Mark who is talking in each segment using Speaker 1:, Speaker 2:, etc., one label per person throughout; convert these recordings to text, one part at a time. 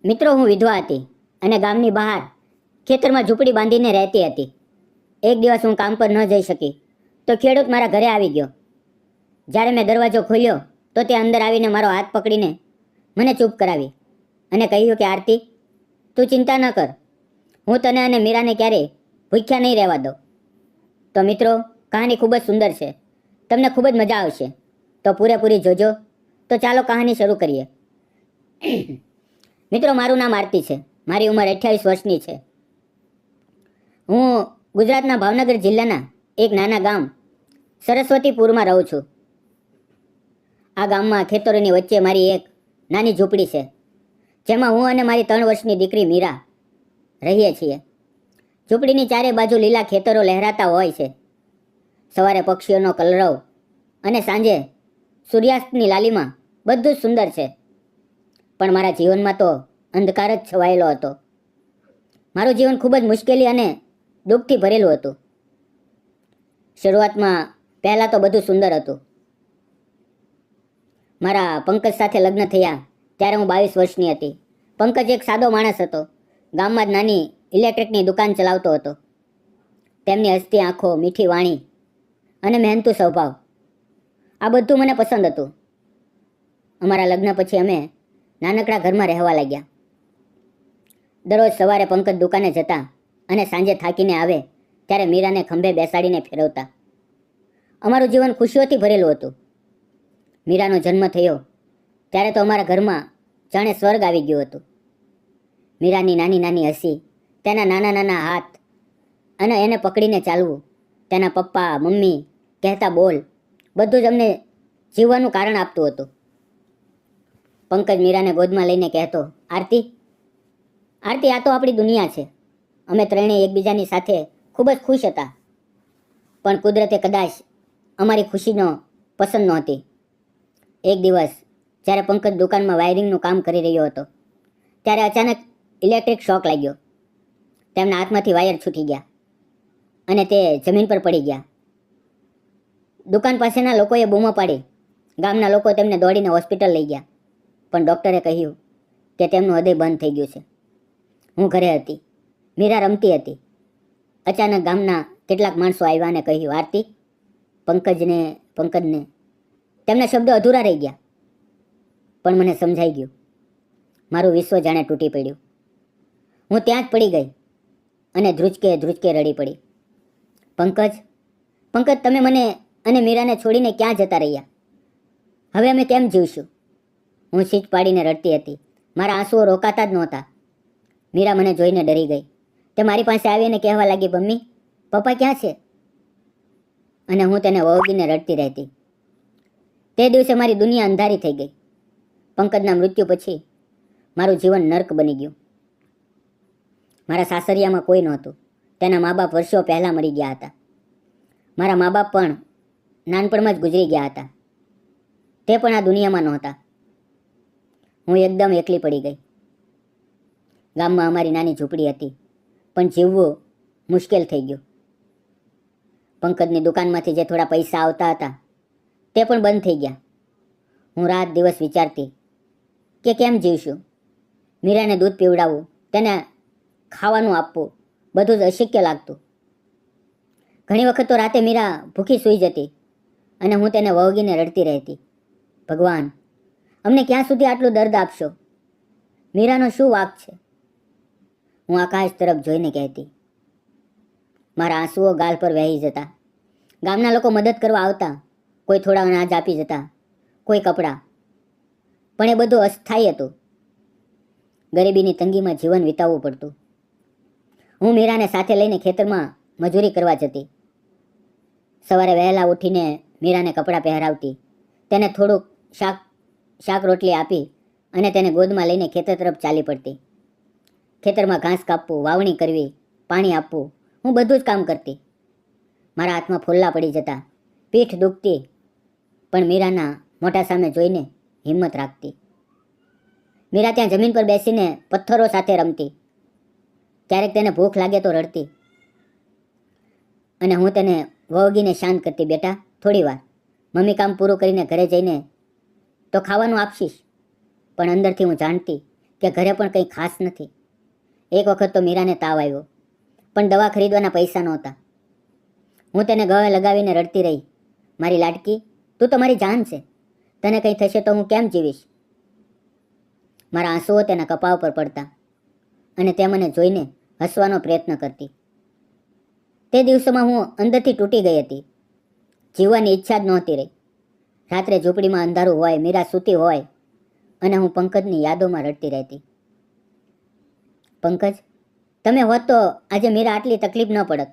Speaker 1: મિત્રો, હું વિધવા હતી અને ગામની બહાર ખેતરમાં ઝૂંપડી બાંધીને રહેતી હતી. એક દિવસ હું કામ પર ન જઈ શકી તો ખેડૂત મારા ઘરે આવી ગયો. જ્યારે મેં દરવાજો ખોલ્યો તો તે અંદર આવીને મારો હાથ પકડીને મને ચૂપ કરાવી અને કહ્યું કે આરતી, તું ચિંતા ન કર, હું તને અને મીરાને ક્યારેય ભૂખ્યા નહીં રહેવા દઉં. તો મિત્રો, કહાની ખૂબ જ સુંદર છે, તમને ખૂબ જ મજા આવશે, તો પૂરેપૂરી જોજો. તો ચાલો કહાની શરૂ કરીએ. મિત્રો, મારું નામ આરતી છે. મારી ઉંમર 28 વર્ષની છે. હું ગુજરાતના ભાવનગર જિલ્લાના એક નાના ગામ સરસ્વતીપુરમાં રહું છું. આ ગામમાં ખેતરોની વચ્ચે મારી એક નાની ઝૂંપડી છે, જેમાં હું અને મારી 3 વર્ષની દીકરી મીરા રહીએ છીએ. ઝૂંપડીની ચારે બાજુ લીલા ખેતરો લહેરાતા હોય છે. સવારે પક્ષીઓનો કલરવ અને સાંજે સૂર્યાસ્તની લાલીમાં બધું જ સુંદર છે. પણ મારા જીવનમાં તો અંધકાર જ છવાયેલો હતો. મારું જીવન ખૂબ જ મુશ્કેલી અને દુઃખથી ભરેલું હતું. શરૂઆતમાં પહેલાં તો બધું સુંદર હતું. મારા પંકજ સાથે લગ્ન થયા ત્યારે હું 22 વર્ષની હતી. પંકજ એક સાદો માણસ હતો. ગામમાં જ નાની ઇલેક્ટ્રિકની દુકાન ચલાવતો હતો. તેમની હસતી આંખો, મીઠી વાણી અને મહેનતુ સ્વભાવ, આ બધું મને પસંદ હતું. અમારા લગ્ન પછી અમે નાનકડા ઘરમાં રહેવા લાગ્યા. દરરોજ સવારે પંકજ દુકાને જતા અને સાંજે થાકીને આવે ત્યારે મીરાને ખંભે બેસાડીને ફેરવતા. અમારું જીવન ખુશીઓથી ભરેલું હતું. મીરાનો જન્મ થયો ત્યારે તો અમારા ઘરમાં જાણે સ્વર્ગ આવી ગયું હતું. મીરાની નાની નાની હસી, તેના નાના નાના હાથ અને એને પકડીને ચાલવું, તેના પપ્પા મમ્મી કહેતા બોલ, બધું જ અમને જીવવાનું કારણ આપતું હતું. પંકજ મીરાને ગોદમાં લઈને કહેતો, આરતી, આરતી, આ તો આપણી દુનિયા છે. અમે ત્રણેય એકબીજાની સાથે ખૂબ જ ખુશ હતા. પણ કુદરતે કદાચ અમારી ખુશીનો પસંદ નહોતી. એક દિવસ જ્યારે પંકજ દુકાનમાં વાયરિંગનું કામ કરી રહ્યો હતો ત્યારે અચાનક ઇલેક્ટ્રિક શોક લાગ્યો. તેમના હાથમાંથી વાયર છૂટી ગયા અને તે જમીન પર પડી ગયા. દુકાન પાસેના લોકોએ બૂમો પાડી. ગામના લોકો તેમને દોડીને હોસ્પિટલ લઈ ગયા. પણ ડૉક્ટરે કહ્યું કે તેમનું હૃદય બંધ થઈ ગયું છે. હું ઘરે હતી. મીરા રમતી હતી. અચાનક ગામના કેટલાક માણસો આવ્યા અને કહ્યું, આરતી, પંકજને તેમના શબ્દો અધૂરા રહી ગયા. પણ મને સમજાઈ ગયું. મારું વિશ્વ જાણે તૂટી પડ્યું. હું ત્યાં જ પડી ગઈ અને ધ્રુજકે ધ્રુજકે રડી પડી. પંકજ, તમે મને અને મીરાને છોડીને ક્યાં જતા રહ્યા? હવે અમે કેમ જીવશું? હું છીંચ પાડીને રડતી હતી. મારા આંસુઓ રોકાતા જ નહોતા. મીરા મને જોઈને ડરી ગઈ. તે મારી પાસે આવીને કહેવા લાગી, મમ્મી, પપ્પા ક્યાં છે? અને હું તેને વળગીને રડતી રહેતી. તે દિવસે મારી દુનિયા અંધારી થઈ ગઈ. પંકજના મૃત્યુ પછી મારું જીવન નર્ક બની ગયું. મારા સાસરિયામાં કોઈ નહોતું. તેના મા બાપ વર્ષો પહેલાં મરી ગયા હતા. મારા મા બાપ પણ નાનપણમાં જ ગુજરી ગયા હતા. તે પણ આ દુનિયામાં નહોતા. હું એકદમ એકલી પડી ગઈ. ગામમાં અમારી નાની ઝૂંપડી હતી, પણ જીવવું મુશ્કેલ થઈ ગયું. પંકજની દુકાનમાંથી જે થોડા પૈસા આવતા હતા તે પણ બંધ થઈ ગયા. હું રાત દિવસ વિચારતી કે કેમ જીવશું. મીરાને દૂધ પીવડાવવું, તેને ખાવાનું આપવું, બધું જ અશક્ય લાગતું. ઘણી વખત તો રાતે મીરા ભૂખી સૂઈ જતી અને હું તેને વળગીને રડતી રહેતી. ભગવાન, અમને ક્યાં સુધી આટલું દર્દ આપશો? મીરાનો શું વાંક છે? હું આકાશ તરફ જોઈને કહેતી. મારા આંસુઓ ગાલ પર વહી જતા. ગામના લોકો મદદ કરવા આવતા. કોઈ થોડા અનાજ આપી જતા, કોઈ કપડાં. પણ એ બધું અસ્થાયી હતું. ગરીબીની તંગીમાં જીવન વિતાવવું પડતું. હું મીરાને સાથે લઈને ખેતરમાં મજૂરી કરવા જતી. સવારે વહેલા ઉઠીને મીરાને કપડાં પહેરાવતી, તેને થોડુંક શાક રોટલી આપી અને તેને ગોદમાં લઈને ખેતર તરફ ચાલી પડતી. ખેતરમાં ઘાસ કાપવું, વાવણી કરવી, પાણી આપવું, હું બધું જ કામ કરતી. મારા હાથમાં ફોલ્લા પડી જતા, પીઠ દુખતી, પણ મીરાના મોઢા સામે જોઈને હિંમત રાખતી. મીરા ત્યાં જમીન પર બેસીને પથ્થરો સાથે રમતી. ક્યારેક તેને ભૂખ લાગે તો રડતી અને હું તેને વળગીને શાંત કરતી. બેટા, થોડી વાર, મમ્મી કામ પૂરું કરીને ઘરે જઈને તો ખાવાનું આપશીશ. પણ અંદરથી હું જાણતી કે ઘરે પણ કંઈ ખાસ નથી. એક વખત તો મીરાને તાવ આવ્યો, પણ દવા ખરીદવાના પૈસા નહોતા. હું તેને ગળે લગાવીને રડતી રહી, મારી લાડકી, તું તો મારી જાન છે, તને કંઈ થશે તો હું કેમ જીવીશ? મારા આંસુઓ તેના કપાળ પર પડતા અને તે મને જોઈને હસવાનો પ્રયત્ન કરતી. તે દિવસોમાં હું અંદરથી તૂટી ગઈ હતી. જીવવાની ઈચ્છા જ નહોતી રહી. રાત્રે ઝૂંપડીમાં અંધારું હોય, મીરા સૂતી હોય અને હું પંકજની યાદોમાં રડતી રહેતી. પંકજ, તમે હોત તો આજે મીરા આટલી તકલીફ ન પડત.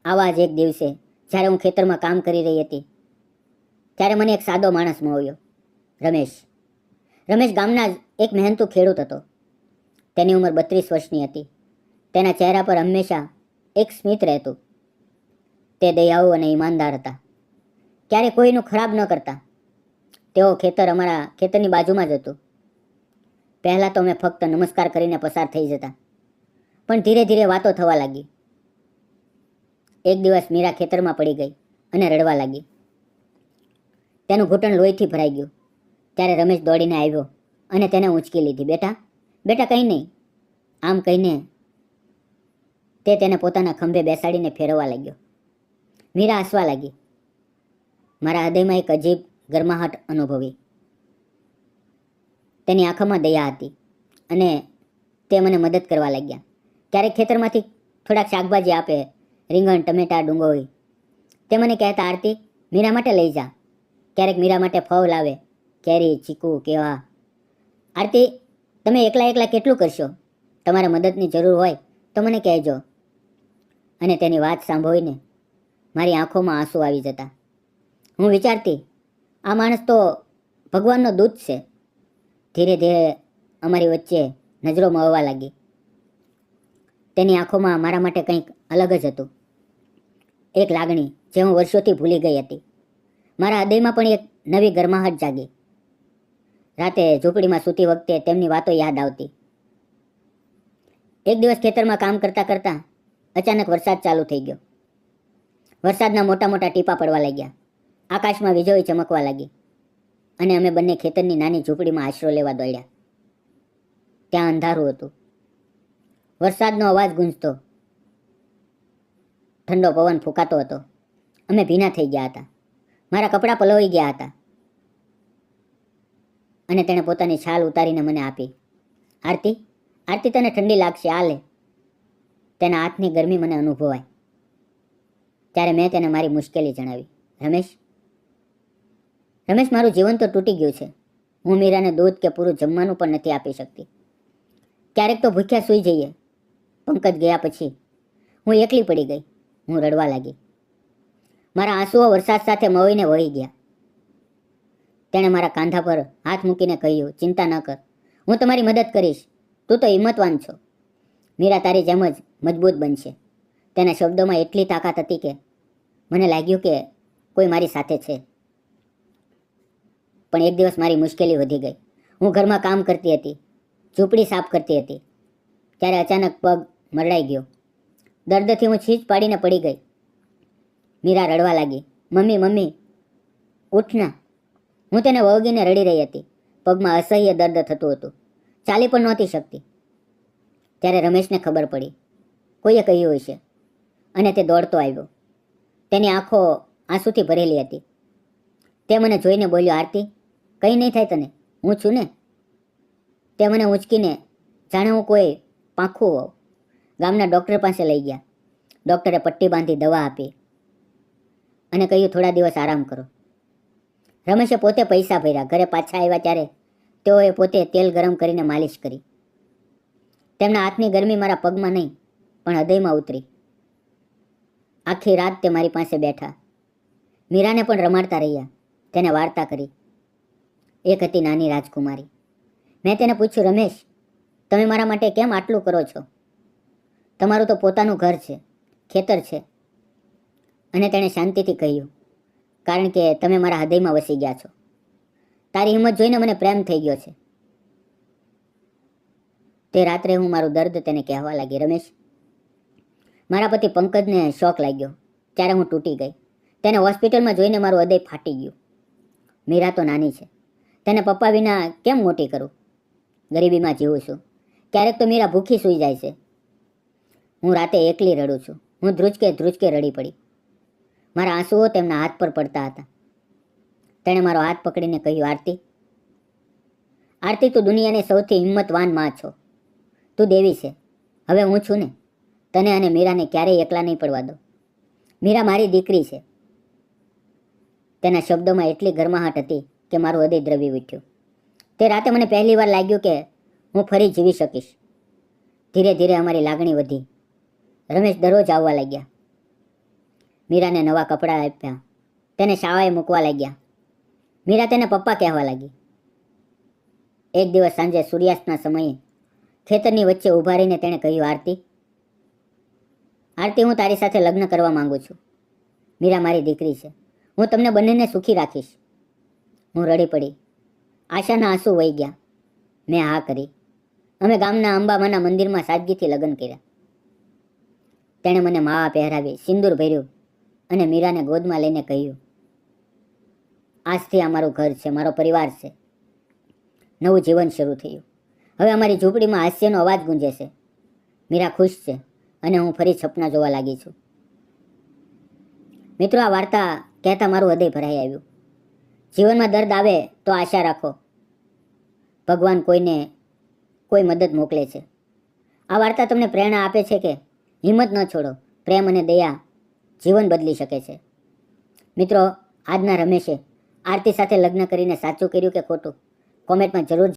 Speaker 1: આવા જ એક દિવસે જ્યારે હું ખેતરમાં કામ કરી રહી હતી ત્યારે મને એક સાદો માણસ મળ્યો, રમેશ. રમેશ ગામના જ એક મહેનતુ ખેડૂત હતો. તેની ઉંમર 32 વર્ષની હતી. તેના ચહેરા પર હંમેશા એક સ્મિત રહેતું. તે દયાળુ અને ઈમાનદાર હતા. ક્યારે કોઈનું ખરાબ ન કરતા. તેઓ ખેતર અમારા ખેતરની બાજુમાં જ હતું. પહેલાં તો અમે ફક્ત નમસ્કાર કરીને પસાર થઈ જતા, પણ ધીરે ધીરે વાતો થવા લાગી. એક દિવસ મીરા ખેતરમાં પડી ગઈ અને રડવા લાગી. તેનું ઘૂંટણ લોહીથી ભરાઈ ગયું. ત્યારે રમેશ દોડીને આવ્યો અને તેને ઊંચકી લીધી. બેટા, બેટા, કંઈ નહીં, આમ કહીને તે તેને પોતાના ખંભે બેસાડીને ફેરવવા લાગ્યો. મીરા હસવા લાગી. મારા હૃદયમાં એક અજીબ ગરમાહટ અનુભવી. તેની આંખોમાં દયા હતી અને તે મને મદદ કરવા લાગ્યા. ક્યારેક ખેતરમાંથી થોડાક શાકભાજી આપે, રીંગણ, ટમેટા, ડુંગળી. તે મને કહેતા, આરતી, મીરા માટે લઈ જા. ક્યારેક મીરા માટે ફળ લાવે, કેરી, ચીકુ, કેળા. આરતી, તમે એકલા એકલા કેટલું કરશો? તમારે મદદની જરૂર હોય તો મને કહેજો. અને તેની વાત સાંભળીને મારી આંખોમાં આંસુ આવી જતા. હું વિચારતી, આ માણસ તો ભગવાનનો દૂત છે. ધીરે ધીરે અમારી વચ્ચે નજરો મળવા લાગી. તેની આંખોમાં મારા માટે કંઈક અલગ જ હતું. એક લાગણી જે હું વર્ષોથી ભૂલી ગઈ હતી. મારા હૃદયમાં પણ એક નવી ગરમાહટ જાગી. રાતે ઝૂંપડીમાં સૂતી વખતે તેમની વાતો યાદ આવતી. એક દિવસ ખેતરમાં કામ કરતાં કરતાં અચાનક વરસાદ ચાલુ થઈ ગયો. વરસાદના મોટા મોટા ટીપા પડવા લાગ્યા. આકાશમાં વીજળી ચમકવા લાગી અને અમે બંને ખેતરની નાની ઝૂંપડીમાં આશરો લેવા દોડ્યા. ત્યાં અંધારું હતું. વરસાદનો અવાજ ગુંજતો, ઠંડો પવન ફૂંકાતો હતો. અમે ભીના થઈ ગયા હતા. મારા કપડાં પલળી ગયા હતા અને તેણે પોતાની છાલ ઉતારીને મને આપી. આરતી, આરતી, તને ઠંડી લાગશે, આ લે. તેના હાથની ગરમી મને અનુભવાય. ત્યારે મેં તેને મારી મુશ્કેલી જણાવી. રમેશ, મારું જીવન તો તૂટી ગયું છે. હું મીરાને દૂધ કે પૂરું જમવાનું પણ નથી આપી શકતી. ક્યારેક તો ભૂખ્યા સૂઈ જઈએ. પંકજ ગયા પછી હું એકલી પડી ગઈ. હું રડવા લાગી. મારા આંસુઓ વરસાદ સાથે મળીને વહી ગયા. તેણે મારા કાંધા પર હાથ મૂકીને કહ્યું, ચિંતા ન કર, હું તમારી મદદ કરીશ. તું તો હિંમતવાન છો. મીરા તારી જેમ જ મજબૂત બનશે. તેના શબ્દોમાં એટલી તાકાત હતી કે મને લાગ્યું કે કોઈ મારી સાથે છે. પણ એક દિવસ મારી મુશ્કેલી વધી ગઈ. હું ઘરમાં કામ કરતી હતી, ઝૂંપડી સાફ કરતી હતી. ત્યારે અચાનક પગ મરડાઈ ગયો. દર્દથી હું છીંચ પાડીને પડી ગઈ. મીરા રડવા લાગી. મમ્મી, મમ્મી, ઉઠ ના. હું તેને વળગીને રડી રહી હતી. પગમાં અસહ્ય દર્દ થતું હતું. ચાલી પણ નહોતી શકતી. ત્યારે રમેશને ખબર પડી. કોઈએ કહ્યું હશે અને તે દોડતો આવ્યો. તેની આંખો આંસુથી ભરેલી હતી. તે મને જોઈને બોલ્યો, આરતી, કંઈ નહીં થાય તને, હું છું ને. તે મને ઊંચકીને જાણે હું કોઈ પાંખું હોઉં ગામના ડૉક્ટર પાસે લઈ ગયા. ડૉક્ટરે પટ્ટી બાંધી દવા આપી અને કહ્યું, થોડા દિવસ આરામ કરો. રમેશે પોતે પૈસા ભર્યા. ઘરે પાછા આવ્યા ત્યારે તેઓએ પોતે તેલ ગરમ કરીને માલિશ કરી. તેમના હાથની ગરમી મારા પગમાં નહીં પણ હૃદયમાં ઉતરી. આખી રાત તે મારી પાસે બેઠા. મીરાને પણ રમાડતા રહ્યા. તેને વાર્તા કરી. એક હતી નાની રાજકુમારી. મેં તેને પૂછ્યું, રમેશ, તમે મારા માટે કેમ આટલું કરો છો? તમારું તો પોતાનું ઘર છે, ખેતર છે. અને તેણે શાંતિથી કહ્યું, કારણ કે તમે મારા હૃદયમાં વસી ગયા છો. તારી હિંમત જોઈને મને પ્રેમ થઈ ગયો છે. તે રાત્રે હું મારું દર્દ તેને કહેવા લાગી. રમેશ, મારા પતિ પંકજને શોક લાગ્યો ત્યારે હું તૂટી ગઈ. તેને હોસ્પિટલમાં જોઈને મારું હૃદય ફાટી ગયું. મીરા તો નાની છે, તેને પપ્પા વિના કેમ મોટી કરું? ગરીબીમાં જીવું છું. ક્યારેક તો મીરા ભૂખી સૂઈ જાય છે. હું રાતે એકલી રડું છું. હું ધ્રુજકે ધ્રુજકે રડી પડી. મારા આંસુઓ તેમના હાથ પર પડતા હતા. તેણે મારો હાથ પકડીને કહ્યું, આરતી, આરતી, તું દુનિયાની સૌથી હિંમતવાન માં છો. તું દેવી છે. હવે હું છું ને, તને અને મીરાને ક્યારેય એકલા નહીં પડવા દો. મીરા મારી દીકરી છે. તેના શબ્દોમાં એટલી ગરમાહટ હતી કે મારું હૃદય દ્રવી ઉઠ્યું. તે રાતે મને પહેલી વાર લાગ્યું કે હું ફરી જીવી શકીશ. ધીરે ધીરે અમારી લાગણી વધી. રમેશ દરરોજ આવવા લાગ્યા. મીરાને નવા કપડાં આપ્યા. તેને શાળાએ મૂકવા લાગ્યા. મીરા તેને પપ્પા કહેવા લાગી. એક દિવસ સાંજે સૂર્યાસ્તના સમયે ખેતરની વચ્ચે ઊભા રહીને તેણે કહ્યું, આરતી, આરતી, હું તારી સાથે લગ્ન કરવા માંગુ છું. મીરા મારી દીકરી છે. હું તમને બંનેને સુખી રાખીશ. હું રડી પડી. આશાના આંસુ વહી ગયા. મેં હા કરી. અમે ગામના અંબામાના મંદિરમાં સાદગીથી લગ્ન કર્યા. તેણે મને માવા પહેરાવી, સિંદૂર ભર્યું અને મીરાને ગોદમાં લઈને કહ્યું, આજથી આ મારું ઘર છે, મારો પરિવાર છે. નવું જીવન શરૂ થયું. હવે અમારી ઝૂંપડીમાં હાસ્યનો અવાજ ગુંજે છે. મીરા ખુશ છે અને હું ફરી સપના જોવા લાગી છું. મિત્રો, આ વાર્તા કહેતા મારું હૃદય ભરાઈ આવ્યું. જીવનમાં દર્દ આવે તો આશા રાખો. ભગવાન કોઈને કોઈ મદદ મોકલે છે. આ વાર્તા તમને પ્રેરણા આપે છે કે હિંમત ન છોડો. પ્રેમ અને દયા જીવન બદલી શકે છે. મિત્રો, આજના રમેશે આરતી સાથે લગ્ન કરીને સાચું કર્યું કે ખોટું? કોમેન્ટમાં જરૂર